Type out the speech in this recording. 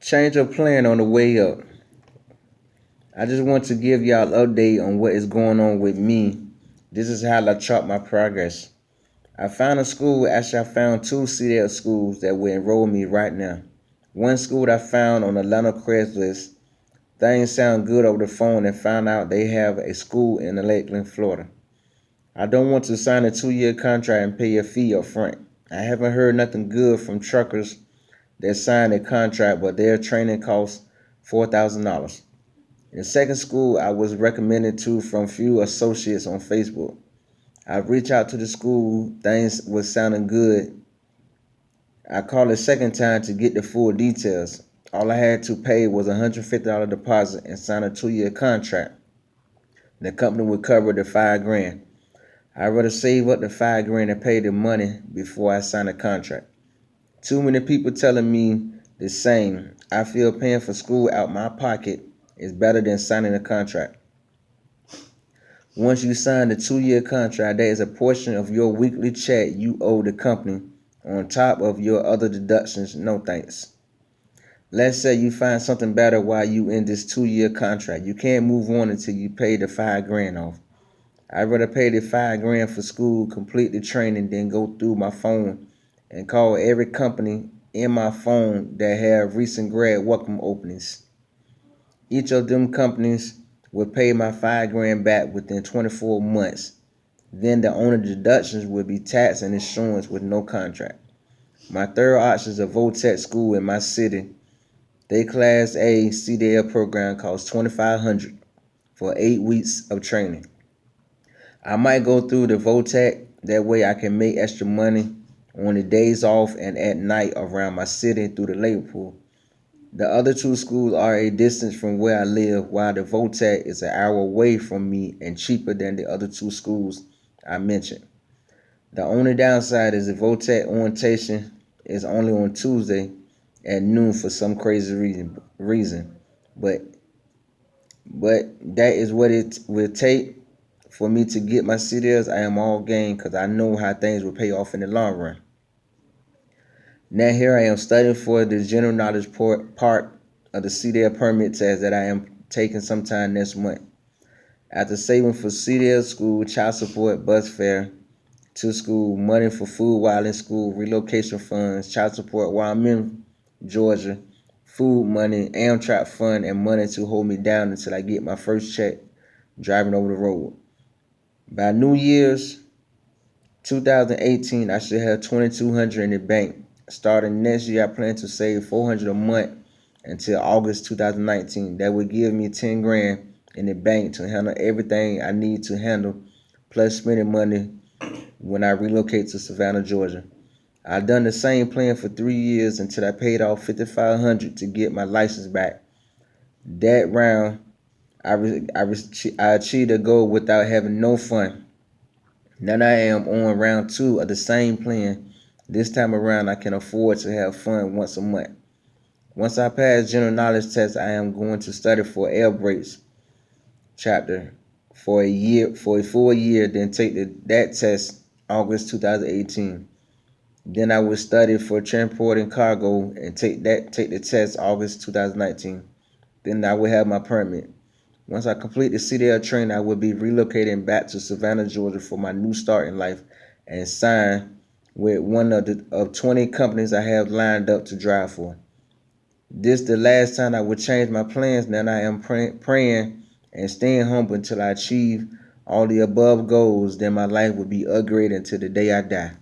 Change of plan on the way up. I just want to give y'all an update on what is going on with me. This is how I chart my progress. I found a school, actually I found two CDL schools that will enroll me right now. One school I found on Atlanta Craigslist. Things sound good over the phone and found out they have a school in Lakeland, Florida. I don't want to sign a 2-year contract and pay a fee up front. I haven't heard nothing good from truckers that signed a contract, but their training costs $4,000. The second school I was recommended to from few associates on Facebook. I reached out to the school, things was sounding good. I called a second time to get the full details. All I had to pay was a $150 deposit and sign a 2-year contract. The company would cover the $5,000. I'd rather save up the $5,000 and pay the money before I sign a contract. Too many people telling me the same. I feel paying for school out my pocket is better than signing a contract. Once you sign the 2-year contract, there is a portion of your weekly check you owe the company on top of your other deductions. No thanks. Let's say you find something better while you in this 2-year contract. You can't move on until you pay the $5,000 off. I'd rather pay the $5,000 for school, complete the training, than go through my phone and call every company in my phone that have recent grad welcome openings. Each of them companies will pay my $5,000 back within 24 months. Then the only deductions will be tax and insurance with no contract. My third option is a Votech school in my city. They Class A CDL program costs $2,500 for 8 weeks of training. I might go through the Votech. That way I can make extra money on the days off and at night around my city through the labor pool. The other two schools are a distance from where I live, while the Votech is an hour away from me and cheaper than the other two schools I mentioned. The only downside is the Votech orientation is only on Tuesday at noon for some crazy reason. But that is what it will take for me to get my CDLs. I am all game because I know how things will pay off in the long run. Now here I am studying for the general knowledge part of the CDL permit test that I am taking sometime next month. After saving for CDL school, child support, bus fare to school, money for food while in school, relocation funds, child support while I'm in Georgia, food money, Amtrak fund, and money to hold me down until I get my first check driving over the road. By New Year's 2018, I should have $2,200 in the bank. Starting next year, I plan to save $400 a month until August 2019. That would give me $10,000 in the bank to handle everything I need to handle, plus spending money when I relocate to Savannah, Georgia. I've done the same plan for 3 years until I paid off $5,500 to get my license back. That round, I achieved a goal without having no fun. Now I am on round 2 of the same plan. This time around, I can afford to have fun once a month. Once I pass general knowledge test, I am going to study for air brakes chapter for a full year, then take that test August 2018. Then I will study for transporting cargo and take the test August 2019. Then I will have my permit. Once I complete the CDL training, I will be relocating back to Savannah, Georgia for my new start in life and sign with one of 20 companies I have lined up to drive for. This the last time I will change my plans. Now I am praying and staying humble until I achieve all the above goals. Then my life will be upgraded until the day I die.